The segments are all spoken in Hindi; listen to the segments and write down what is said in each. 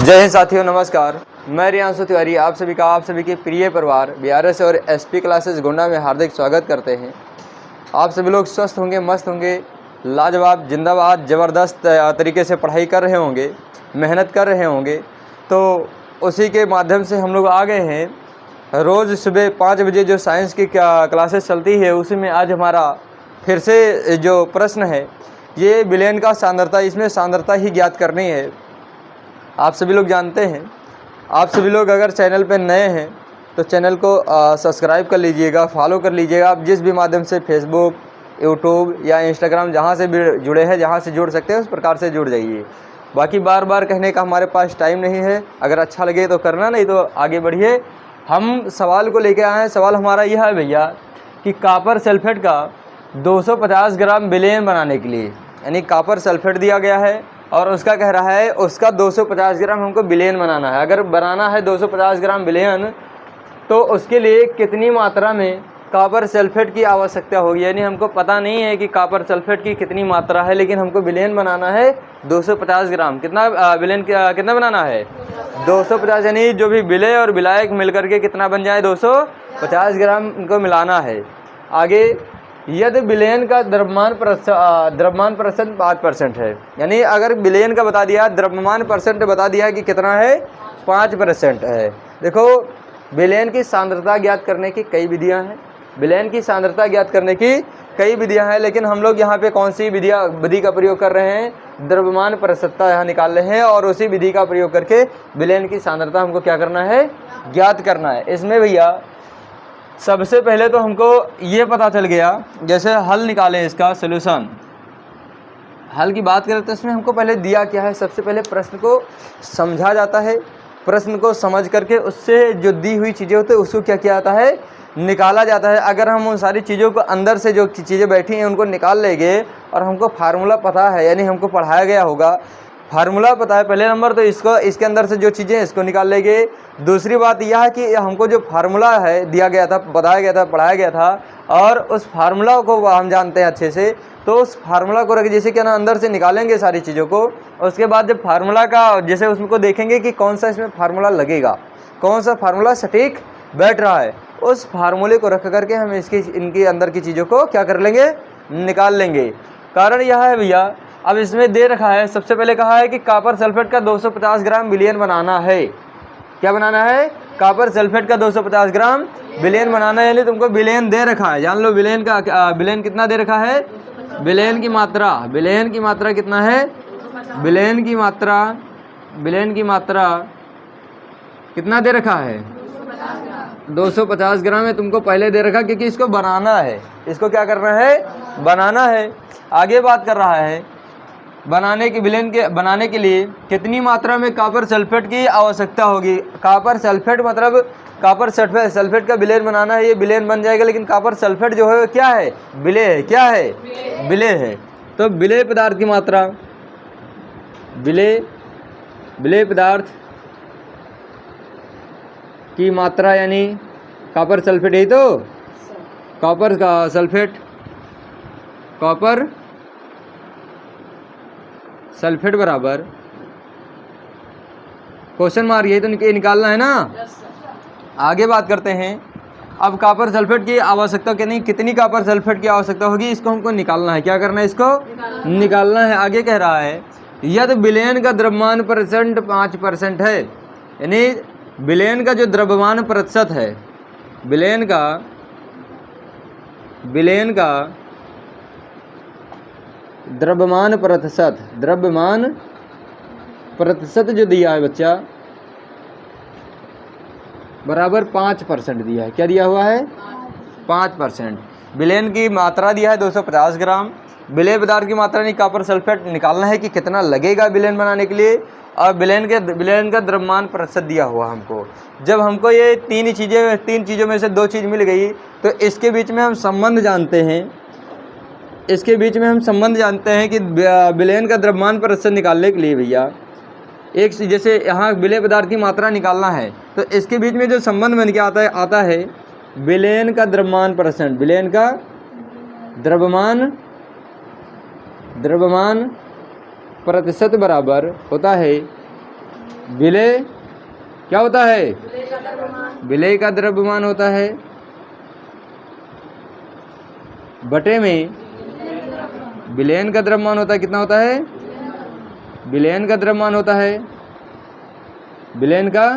जय हिंद साथियों, नमस्कार। मैं रियांशु तिवारी आप सभी के प्रिय परिवार बीआरएस और एसपी क्लासेस गोंडा में हार्दिक स्वागत करते हैं। आप सभी लोग स्वस्थ होंगे, मस्त होंगे, लाजवाब, जिंदाबाद, ज़बरदस्त तरीके से पढ़ाई कर रहे होंगे, मेहनत कर रहे होंगे। तो उसी के माध्यम से हम लोग आ गए हैं। रोज़ सुबह 5 बजे जो साइंस की क्लासेस चलती है, उसी में आज हमारा फिर से जो प्रश्न है, ये विलयन का सांद्रता, इसमें सांद्रता ही ज्ञात करनी है। आप सभी लोग जानते हैं, आप सभी लोग अगर चैनल पर नए हैं तो चैनल को सब्सक्राइब कर लीजिएगा, फॉलो कर लीजिएगा। आप जिस भी माध्यम से फेसबुक, यूट्यूब या इंस्टाग्राम जहाँ से भी जुड़े हैं, जहाँ से जुड़ सकते हैं उस प्रकार से जुड़ जाइए। बाकी बार बार कहने का हमारे पास टाइम नहीं है। अगर अच्छा लगे तो करना, नहीं तो आगे बढ़िए। हम सवाल को लेके आए हैं। सवाल हमारा यह है भैया कि कॉपर सल्फेट का 250 ग्राम विलयन बनाने के लिए, यानी कॉपर सल्फेट दिया गया है और उसका कह रहा है उसका 250 ग्राम हमको विलयन बनाना है। अगर बनाना है 250 ग्राम विलयन, तो उसके लिए कितनी मात्रा में कॉपर सल्फेट की आवश्यकता होगी। यानी हमको पता नहीं है कि कॉपर सल्फेट की कितनी मात्रा है, लेकिन हमको विलयन बनाना है 250 ग्राम। कितना विलयन कितना बनाना है? 250। यानी जो भी विलय और विलायक मिलकर के कितना बन जाए? 250 ग्राम इनको मिलाना है। आगे, यदि विलयन का द्रव्यमान प्रतिशत 5% है, यानी अगर विलयन का बता दिया, द्रव्यमान परसेंट बता दिया कि कितना है? 5% है। देखो, विलयन की सांद्रता ज्ञात करने की कई विधियां हैं। विलयन की सांद्रता ज्ञात करने की कई विधियां हैं, लेकिन हम लोग यहाँ पे कौन सी विधि का प्रयोग कर रहे हैं? द्रव्यमान प्रतिशतता यहाँ निकाल रहे हैं, और उसी विधि का प्रयोग करके विलयन की सांद्रता हमको क्या करना है? ज्ञात करना है। इसमें भैया सबसे पहले तो हमको ये पता चल गया, जैसे हल निकालें, इसका सॉल्यूशन, हल की बात करें तो इसमें हमको पहले दिया क्या है? सबसे पहले प्रश्न को समझा जाता है। प्रश्न को समझ करके उससे जो दी हुई चीज़ें होती है उसको क्या किया जाता है? निकाला जाता है। अगर हम उन सारी चीज़ों को, अंदर से जो चीज़ें बैठी हैं उनको निकाल लेंगे, और हमको फार्मूला पता है, यानी हमको पढ़ाया गया होगा, फार्मूला पता है पहले नंबर, तो इसके अंदर से जो चीज़ें इसको निकाल लेंगे। दूसरी बात यह है कि हमको जो फार्मूला है दिया गया था, बताया गया था, पढ़ाया गया था, और उस फार्मूला को हम जानते हैं अच्छे से, तो उस फार्मूला को रख, जैसे क्या ना, अंदर से निकालेंगे सारी चीज़ों को। उसके बाद जब फार्मूला का, जैसे उसको देखेंगे कि कौन सा इसमें फार्मूला लगेगा, कौन सा फार्मूला सटीक बैठ रहा है, उस फार्मूले को रख करके हम इनके अंदर की चीज़ों को क्या कर लेंगे? निकाल लेंगे। कारण यह है भैया, अब इसमें दे रखा है, सबसे पहले कहा है कि कॉपर सल्फेट का 250 ग्राम विलयन बनाना है। क्या बनाना है? कॉपर सल्फेट का 250 ग्राम विलयन बनाना है। यानी तुमको विलयन दे रखा है, जान लो विलयन का विलयन कितना दे रखा है? विलयन की मात्रा कितना है? विलयन की मात्रा कितना दे रखा है? 250 ग्राम है। तुमको पहले दे रखा, क्योंकि इसको बनाना है। इसको क्या करना है? बनाना है। आगे बात कर रहा है, विलयन के बनाने के लिए कितनी मात्रा में कॉपर सल्फेट की आवश्यकता होगी। कॉपर सल्फेट मतलब कॉपर सल्फेट का विलयन बनाना है, ये विलयन बन जाएगा, लेकिन कॉपर सल्फेट जो है क्या है? विलय है। क्या है? विलय है। तो विलय पदार्थ की मात्रा, विलय पदार्थ की मात्रा, यानी कॉपर सल्फेट, यही तो कॉपर सल्फेट बराबर क्वेश्चन मार्क, यही तो निकालना है ना। आगे बात करते हैं। अब कॉपर सल्फेट की आवश्यकता कितनी कॉपर सल्फेट की आवश्यकता होगी, इसको हमको निकालना है। क्या करना है? इसको निकालना है। आगे कह रहा है, यदि विलयन का द्रव्यमान परसेंट 5% है, यानी विलयन का जो द्रव्यमान प्रतिशत है, विलयन का द्रव्यमान प्रतिशत जो दिया है बच्चा, बराबर 5% दिया है। क्या दिया हुआ है? 5%। विलयन की मात्रा दिया है 250 ग्राम। विलय पदार्थ की मात्रा नहीं, कॉपर सल्फेट निकालना है कि कितना लगेगा विलयन बनाने के लिए, और विलयन का द्रव्यमान प्रतिशत दिया हुआ हमको। जब हमको ये तीन चीज़ों में से 2 चीज़ मिल गई, तो इसके बीच में हम संबंध जानते हैं कि विलयन का द्रव्यमान प्रतिशत निकालने के लिए भैया, एक जैसे यहाँ विलय पदार्थ की मात्रा निकालना है, तो इसके बीच में जो संबंध बन के आता है विलयन का द्रव्यमान परसेंट, विलयन का द्रव्यमान प्रतिशत बराबर होता है विलेय क्या होता है? विलेय का द्रव्यमान होता है, बटे में विलयन का द्रव्यमान होता है। कितना होता है? विलयन का द्रव्यमान होता है, विलयन का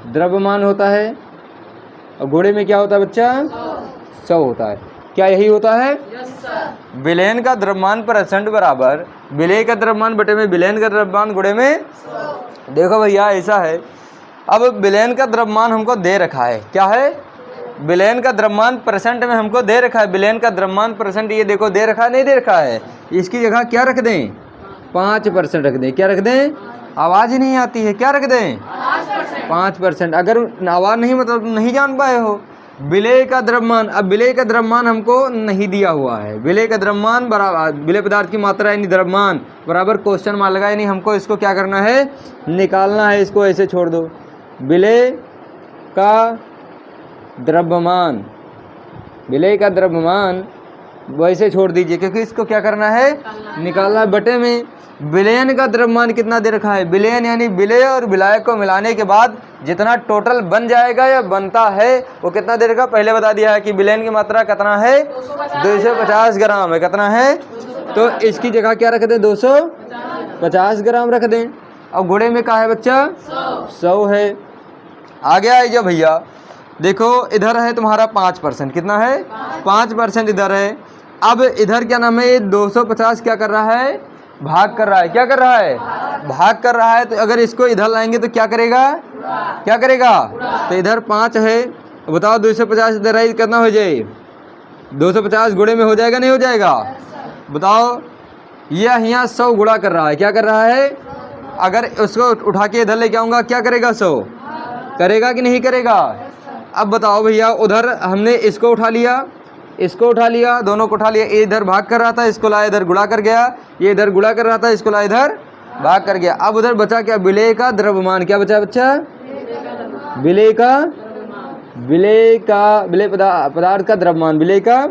द्रव्यमान होता है। और गुणे में क्या होता है बच्चा? 100 होता है। क्या यही होता है? विलयन का द्रव्यमान % बराबर विलेय का द्रव्यमान बटे में विलयन का द्रव्यमान गुणे में 100। देखो भैया ऐसा है, अब विलयन का द्रव्यमान हमको दे रखा है। क्या है? विलयन का द्रव्यमान % में हमको दे रखा है। विलयन का द्रव्यमान % ये देखो दे रखा है, नहीं दे रखा है? इसकी जगह क्या रख दें? 5% रख दें। क्या रख दें? आवाज़ ही नहीं आती है, क्या रख दें? 5%। अगर आवाज़ नहीं मतलब नहीं जान पाए हो, विलेय का द्रव्यमान, अब विलेय का द्रव्यमान हमको नहीं दिया हुआ है। विलेय का द्रव्यमान बराबर विलेय पदार्थ की मात्रा यानी द्रव्यमान बराबर क्वेश्चन मार्क लगा, यानी हमको इसको क्या करना है? निकालना है। इसको ऐसे छोड़ दो, विलेय का द्रव्यमान, विलेय का द्रव्यमान वैसे छोड़ दीजिए, क्योंकि इसको क्या करना है? निकालना है। बटे में विलयन का द्रव्यमान कितना दे रखा है? विलयन यानी विलेय और विलायक को मिलाने के बाद जितना टोटल बन जाएगा या बनता है वो कितना दे रखा? पहले बता दिया है कि विलयन की मात्रा कितना है? 250 ग्राम है। कितना है? तो इसकी जगह क्या रख दें? 250 ग्राम रख दें। अब गुणे में क्या है बच्चा? 100 है। आगे आई जब भैया देखो, इधर है तुम्हारा 5%। कितना है? 5% इधर है। अब इधर क्या नाम है? ये 250 क्या कर रहा है? भाग कर रहा है। क्या कर रहा है? भाग कर रहा है। तो अगर इसको इधर लाएंगे तो क्या करेगा? क्या करेगा? तो इधर 5 है, बताओ 250 इधर है, कितना हो जाए? 250 गुणे में हो जाएगा नहीं हो जाएगा? बताओ, यह यहाँ 100 गुणा कर रहा है। क्या कर रहा है? अगर उसको उठा के इधर लेके आऊँगा क्या करेगा? 100 करेगा कि नहीं करेगा? अब बताओ भैया, उधर हमने इसको उठा लिया, इसको उठा लिया, दोनों को उठा लिया। ये इधर भाग कर रहा था, इसको लाया इधर गुणा कर गया। ये इधर गुणा कर रहा था, इसको लाया इधर भाग कर गया। अब उधर बचा क्या? विलेय का द्रव्यमान। क्या बचा बच्चा? विलेय का विलेय पदार्थ का द्रव्यमान, विलेय का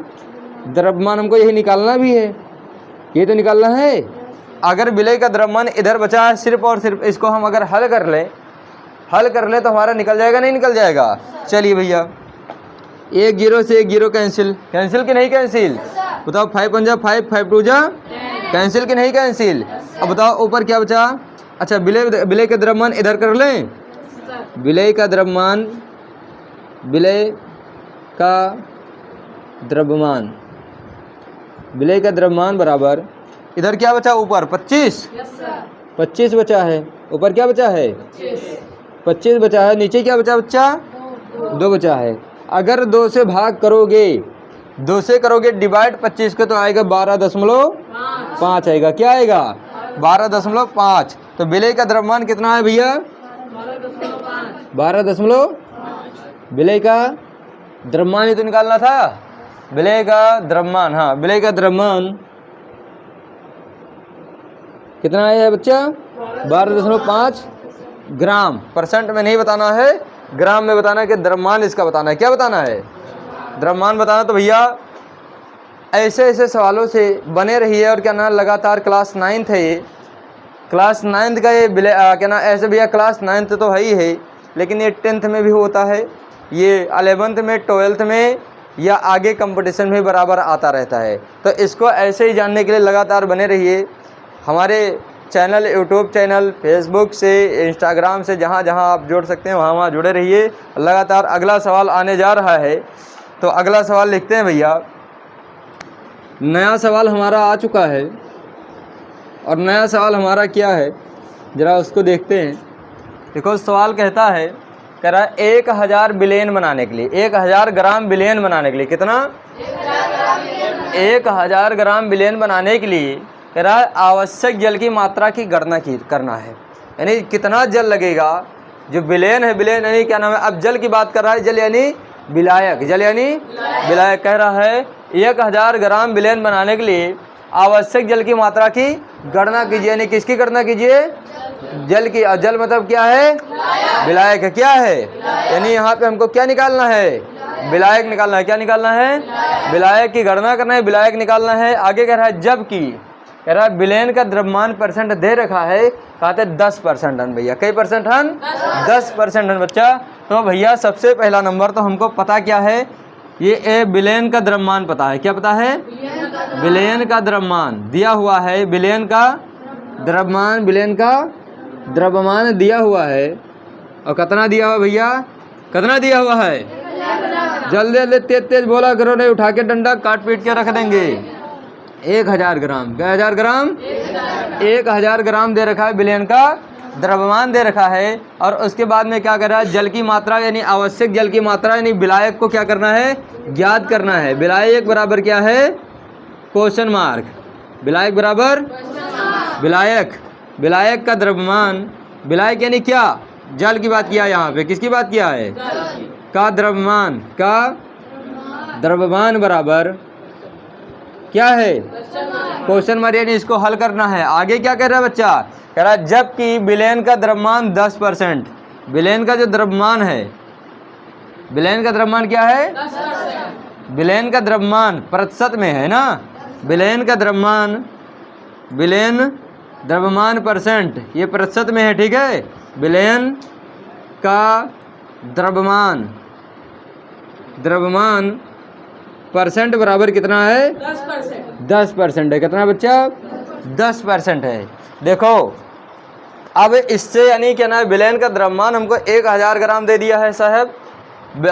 द्रव्यमान हमको यही निकालना भी है, ये तो निकालना है। अगर विलेय का द्रव्यमान इधर बचा है सिर्फ और सिर्फ, इसको हम अगर हल कर ले तो हमारा निकल जाएगा नहीं निकल जाएगा? चलिए भैया, 1 0 से 1 0 कैंसिल कि नहीं कैंसिल? बताओ 5 1 जा 5, 5 2 जा कैंसिल कि नहीं कैंसिल? अब बताओ ऊपर क्या बचा? अच्छा, विलेय का द्रव्यमान इधर कर लें। विलेय का द्रव्यमान, विलेय का द्रव्यमान, विलेय का द्रव्यमान बराबर इधर क्या बचा? ऊपर 25 बचा है। ऊपर क्या बचा है? 25 बचा है। नीचे क्या बचा बच्चा? 2 बचा है। अगर 2 से भाग करोगे, 2 से करोगे डिवाइड 25 को, तो आएगा 12.5 आएगा। क्या आएगा? 12.5। तो विलेय का द्रव्यमान कितना है भैया? 12. विलेय का द्रव्यमान ही तो निकालना था। विलेय का द्रव्यमान, हाँ विलेय का द्रव्यमान कितना है बच्चा? 12.5 ग्राम। % में नहीं बताना है, ग्राम में बताना है कि द्रव्यमान इसका बताना है। क्या बताना है? द्रव्यमान बताना। तो भैया ऐसे ऐसे सवालों से बने रहिए। और क्या ना, लगातार क्लास 9th है ये, क्लास 9th का ये क्या ना, ऐसे भैया क्लास 9th तो है ही है, लेकिन ये 10th में भी होता है, ये 11th में, 12th में या आगे कंपटीशन में बराबर आता रहता है। तो इसको ऐसे ही जानने के लिए लगातार बने रहिए। हमारे चैनल, यूट्यूब चैनल, फेसबुक से, इंस्टाग्राम से, जहाँ जहाँ आप जोड़ सकते हैं वहाँ जुड़े रहिए। लगातार अगला सवाल आने जा रहा है, तो अगला सवाल लिखते हैं भैया। नया सवाल हमारा आ चुका है, और नया सवाल हमारा क्या है ज़रा उसको देखते हैं। देखो सवाल कहता है, कह रहा है 1000 विलयन बनाने के लिए, 1000 ग्राम विलयन बनाने के लिए, कितना? 1000 ग्राम विलयन बनाने के लिए कह रहा है आवश्यक जल की मात्रा की गणना करना है। यानी कितना जल लगेगा? जो विलयन है, विलयन यानी क्या नाम है? अब जल की बात कर रहा है, जल यानी विलायक, जल यानी विलायक। कह रहा है 1000 ग्राम विलयन बनाने के लिए आवश्यक जल की मात्रा की गणना कीजिए। यानी किसकी गणना कीजिए? जल की। और जल मतलब क्या है? विलायक है। क्या है? यानी यहाँ पे हमको क्या निकालना है? विलायक निकालना है। क्या निकालना है? विलायक की गणना करना है, विलायक निकालना है। आगे कह रहा है जबकि कह रहा विलयन का द्रव्यमान परसेंट दे रखा है, कहते 10% हन भैया। कई परसेंट हन? 10% हन बच्चा। तो भैया सबसे पहला नंबर तो हमको पता क्या है, ये विलयन का द्रव्यमान पता है। क्या पता है? विलयन का द्रव्यमान दिया हुआ है, विलयन का द्रव्यमान, विलयन का द्रव्यमान दिया हुआ है। और कितना दिया हुआ भैया? कितना दिया हुआ है? जल्दी जल्दी तेज तेज बोला करो, नहीं उठा के डंडा काट पीट के रख देंगे। 1000 ग्राम। क्या 1000 ग्राम? 1000 ग्राम दे रखा है, विलयन का द्रव्यमान दे रखा है। और उसके बाद में क्या कर रहा है, जल की मात्रा यानी आवश्यक जल की मात्रा यानी विलायक को क्या करना है, ज्ञात करना है। विलायक बराबर क्या है? Question mark. विलायक बराबर विलायक, विलायक का द्रव्यमान, विलायक यानी क्या, जल की बात किया यहाँ पे, किसकी बात किया है? का द्रव्यमान, का द्रव्यमान बराबर क्या है? क्वेश्चन मार्क, यानी इसको हल करना है। आगे क्या कह रहा है बच्चा, कह रहा है जबकि विलयन का द्रव्यमान 10%, विलयन का जो द्रव्यमान है, विलयन का द्रव्यमान क्या है? 10%। विलयन का द्रव्यमान प्रतिशत में है ना, विलयन का द्रव्यमान, विलयन द्रव्यमान परसेंट ये प्रतिशत में है, ठीक है। विलयन का द्रव्यमान, द्रव्यमान परसेंट बराबर कितना है? 10% है। कितना बच्चा? 10% है। देखो अब इससे यानी क्या ना, विलयन का द्रव्यमान हमको 1000 ग्राम दे दिया है साहब,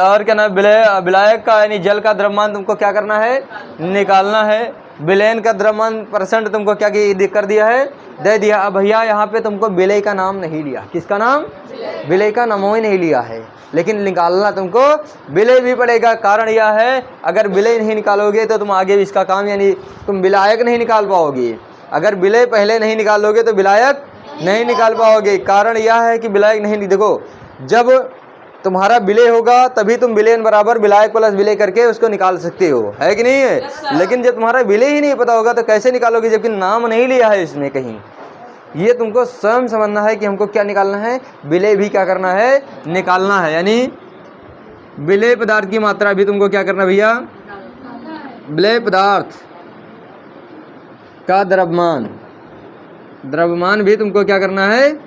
और क्या ना विलायक का यानी जल का द्रव्यमान तुमको क्या करना है, निकालना है। विलयन का द्रव्यमान परसेंट तुमको क्या कर दिया है, दे दिया। अब भैया यहाँ पे तुमको विलय का नाम नहीं लिया। किसका नाम? विलय का नाम ही नहीं लिया है, लेकिन निकालना तुमको विलय भी पड़ेगा। कारण यह है, अगर विलय नहीं निकालोगे तो तुम आगे भी इसका काम यानी तुम विलायक नहीं निकाल पाओगे। अगर विलय पहले नहीं निकालोगे तो विलायक नहीं निकाल पाओगे। कारण यह है कि विलायक नहीं, देखो जब तुम्हारा विलय होगा तभी तुम विलयन बराबर विलायक प्लस विलय करके उसको निकाल सकते हो, है कि नहीं है? लेकिन जब तुम्हारा विलय ही नहीं पता होगा तो कैसे निकालोगे, जबकि नाम नहीं लिया है इसमें कहीं। ये तुमको स्वयं समझना है कि हमको क्या निकालना है, विलय भी क्या करना है, निकालना है। यानी विलय पदार्थ की मात्रा भी तुमको क्या करना भैया, विलय पदार्थ का द्रव्यमान, द्रव्यमान भी तुमको क्या करना है,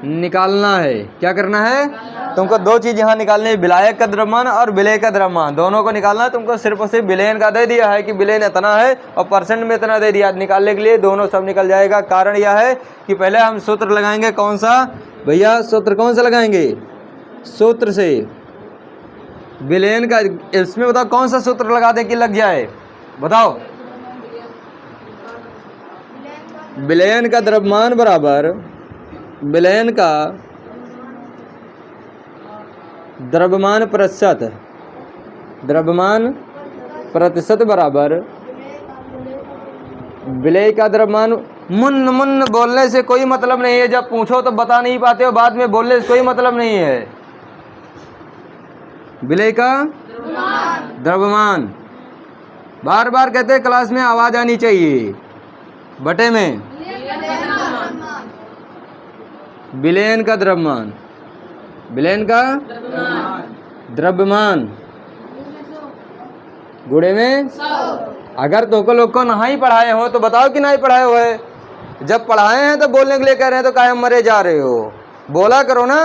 निकालना है। क्या करना है तुमको? दो चीज़ यहाँ निकालनी है, विलायक का द्रव्यमान और विलय का द्रव्यमान, दोनों को निकालना है तुमको। सिर्फ और सिर्फ विलयन का दे दिया है कि विलयन इतना है और परसेंट में इतना दे दिया, निकालने के लिए दोनों सब निकल जाएगा। कारण यह है कि पहले हम सूत्र लगाएंगे। कौन सा भैया? सूत्र कौन सा लगाएंगे? सूत्र से विलयन का, इसमें बताओ कौन सा सूत्र लगा दे कि लग जाए, बताओ। विलयन का द्रव्यमान बराबर विलयन का द्रव्यमान प्रतिशत, द्रव्यमान प्रतिशत बराबर विलय का द्रव्यमान। मुन्न मुन्न बोलने से कोई मतलब नहीं है, जब पूछो तो बता नहीं पाते हो, बाद में बोलने से कोई मतलब नहीं है। विलय का द्रव्यमान, बार बार कहते हैं क्लास में आवाज आनी चाहिए, बटे में विलयन का द्रव्यमान, विलयन का द्रव्यमान गुणे में 100। अगर तो को लोग को नहीं पढ़ाए हो तो बताओ कि नहीं पढ़ाए हो है। जब पढ़ाए हैं तो बोलने के लिए कह रहे हैं तो काहे मरे जा रहे हो, बोला करो ना।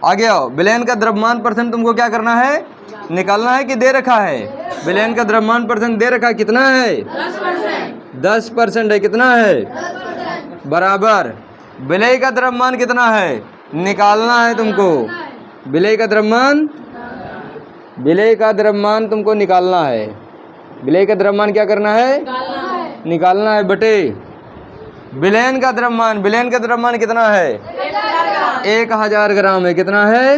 आगे आओ। विलयन का द्रव्यमान परसेंट तुमको क्या करना है, निकालना है कि दे रखा है? विलयन का द्रव्यमान परसेंट दे रखा है, कितना है? 10% है। कितना है? बराबर विलय का द्रव्यमान कितना है, निकालना है तुमको। विलय का द्रव्यमान, विलय का द्रव्यमान तुमको निकालना है। विलय का द्रव्यमान क्या करना है, निकालना है बटे विलयन का द्रव्यमान। विलयन का द्रव्यमान कितना है? 1000 ग्राम है। कितना है?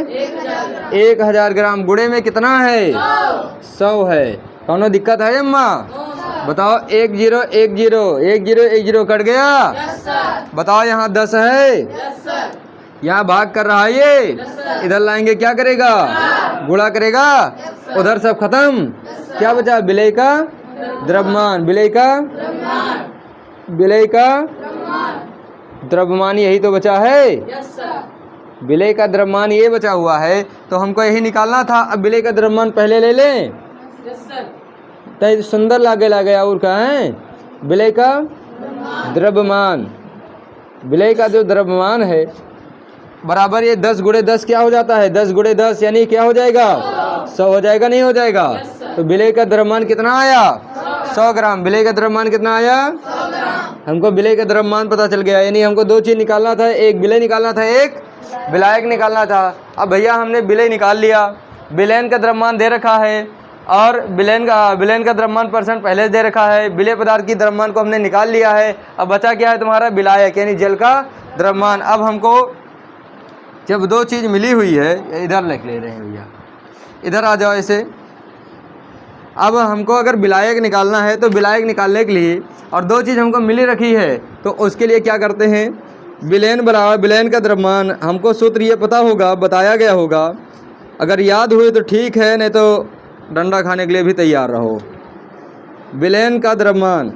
1000 ग्राम। गुणे में कितना है? 100 है। कौनो दिक्कत है अम्मा? बताओ। 1 0 1 0 1 0 1 0 कट गया। बताओ यहाँ 10 है, यहाँ भाग कर रहा है ये, इधर लाएंगे क्या करेगा, गुणा करेगा, उधर सब खत्म। क्या बचा? विलय का द्रव्यमान। विलय का, विलय का द्रव्यमान यही तो बचा है। विलय का द्रव्यमान ये बचा हुआ है, तो हमको यही निकालना था। अब विलय का द्रव्यमान पहले ले लें। तो सुंदर लागे और का है विलय का द्रव्यमान। विलय का जो द्रव्यमान है बराबर ये 10 गुणे 10 क्या हो जाता है, 10 गुणे 10 यानी क्या हो जाएगा 100 हो जाएगा, नहीं हो जाएगा। तो विलय का द्रव्यमान कितना आया 100 ग्राम। विलय का द्रव्यमान कितना आया, हमको विलय का द्रव्यमान पता चल गया। यानी हमको दो चीज निकालना था, एक विलय निकालना था, एक विलायक निकालना था। अब भैया हमने विलय निकाल लिया, विलयन का द्रव्यमान दे रखा है और विलयन का द्रव्यमान % पहले दे रखा है। विलय पदार्थ की द्रव्यमान को हमने निकाल लिया है। अब बचा क्या है तुम्हारा विलायक यानी जल का द्रव्यमान। अब हमको जब दो चीज़ मिली हुई है, इधर लिख ले रहे हैं भैया, इधर आ जाओ ऐसे। अब हमको अगर विलायक निकालना है तो विलायक निकालने के लिए और दो चीज़ हमको मिली रखी है तो उसके लिए क्या करते हैं, विलयन बराबर विलयन का द्रव्यमान। हमको सूत्र ये पता होगा, बताया गया होगा, अगर याद हुए तो ठीक है, नहीं तो डंडा खाने के लिए भी तैयार रहो। विलयन का द्रव्यमान,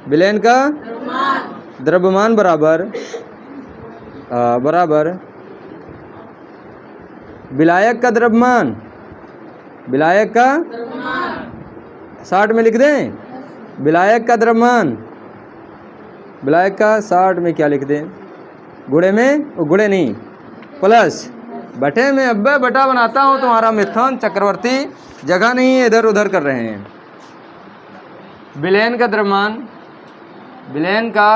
विलयन का द्रव्यमान बराबर विलायक का द्रव्यमान। विलायक का 60 में लिख दें, विलायक का द्रव्यमान, विलायक का 60 में क्या लिख दें, गुणे में, गुणे नहीं प्लस बटे में। अब बटा बनाता हूँ तुम्हारा मिथुन चक्रवर्ती, जगह नहीं है, इधर उधर कर रहे हैं। विलयन का द्रव्यमान, विलयन का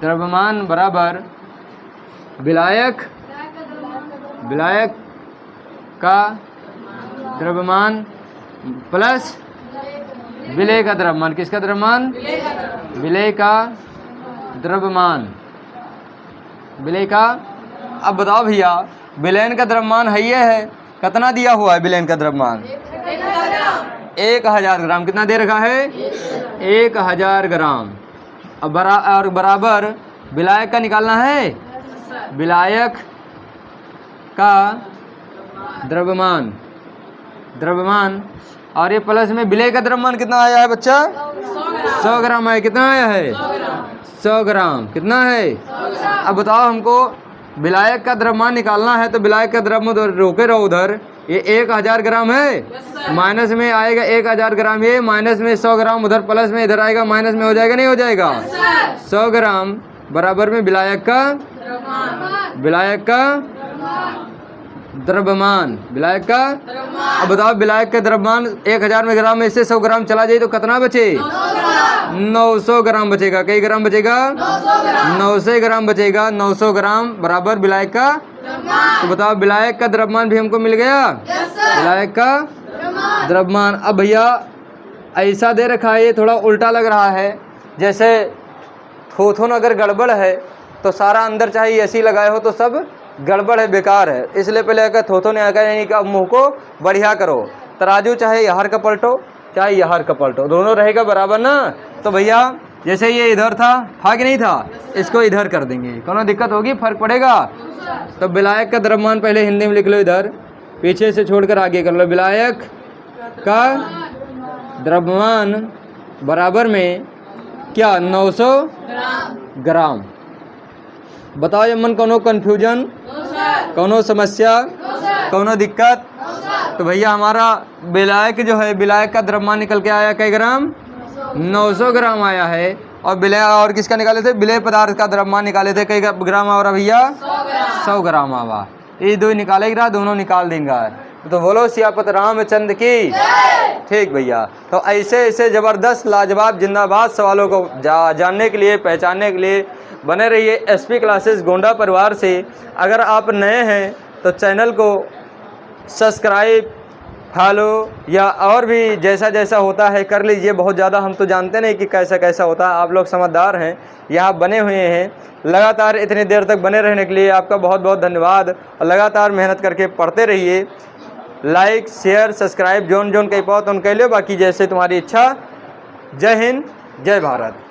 द्रव्यमान बराबर विलायक, विलायक का द्रव्यमान प्लस विलय का द्रव्यमान। किसका द्रव्यमान, विलय का द्रव्यमान, विलय का। अब बताओ भैया विलयन का द्रव्यमान है ये है, कितना दिया हुआ है विलयन का द्रव्यमान 1000 ग्राम। कितना दे रखा है 1000 ग्राम। अब बराबर विलायक का निकालना है, विलायक का द्रव्यमान, द्रव्यमान और ये प्लस में विलय का द्रव्यमान कितना आया है बच्चा 100 ग्राम है। कितना आया है 100 ग्राम। कितना है, अब बताओ हमको विलायक का द्रव्यमान निकालना है तो विलायक का द्रव्यमान रोके रहो उधर, ये 1000 ग्राम है, माइनस में आएगा 1000 ग्राम, ये माइनस में 100 ग्राम, उधर प्लस में इधर आएगा माइनस में, हो जाएगा नहीं हो जाएगा 100 ग्राम बराबर में विलायक का, विलायक का द्रव्यमान, विलायक का। अब बताओ विलायक का द्रव्यमान 1000 में ग्राम में से 100 ग्राम चला जाए तो कितना बचे 900 ग्राम बचेगा। कई ग्राम बचेगा 900 ग्राम बचेगा। 900 ग्राम बराबर विलायक का। तो बताओ विलायक का द्रव्यमान भी हमको मिल गया, विलायक का द्रव्यमान। अब भैया ऐसा दे रखा है, ये थोड़ा उल्टा लग रहा है, जैसे थोथोन अगर गड़बड़ है तो सारा अंदर चाहे ऐसी लगाए हो तो सब गड़बड़ है, बेकार है। इसलिए पहले अगर थोथो ने आकर यानी कि अब मुँह को बढ़िया करो। तराजू चाहे यहार का पलटो चाहे यहार का पलटो, दोनों रहेगा बराबर ना। तो भैया जैसे ये इधर था कि नहीं था, इसको इधर कर देंगे, कोनो दिक्कत होगी, फर्क पड़ेगा। तो विलायक का द्रव्यमान पहले हिंदी में लिख लो, इधर पीछे से छोड़कर आगे कर लो। विलायक का द्रव्यमान बराबर में क्या 900 ग्राम। बताओ ये मन कोनो कन्फ्यूजन, कोनो समस्या, कोनो दिक्कत। तो भैया हमारा विलायक जो है, विलायक का द्रव्यमान निकल के आया कई ग्राम 900 ग्राम आया है। और विलय और किसका निकाले थे, विलय पदार्थ का द्रव्यमान निकाले थे कई ग्राम आ रहा भैया 100 ग्राम आवा। ये दो निकालेगा, दोनों निकाल देंगे। तो बोलो सियापत रामचंद्र की। ठीक भैया, तो ऐसे ऐसे ज़बरदस्त लाजवाब जिंदाबाद सवालों को जानने के लिए, पहचानने के लिए बने रहिए एसपी क्लासेस गोंडा परिवार से। अगर आप नए हैं तो चैनल को सब्सक्राइब, फॉलो या और भी जैसा जैसा होता है कर लीजिए। बहुत ज़्यादा हम तो जानते नहीं कि कैसा कैसा होता है, आप लोग समझदार हैं, यहाँ बने हुए हैं। लगातार इतनी देर तक बने रहने के लिए आपका बहुत बहुत धन्यवाद। और लगातार मेहनत करके पढ़ते रहिए। Like share subscribe zone zone कहीं पाओ तो उनके लिए, बाकी जैसे तुम्हारी इच्छा। जय हिंद, जय भारत।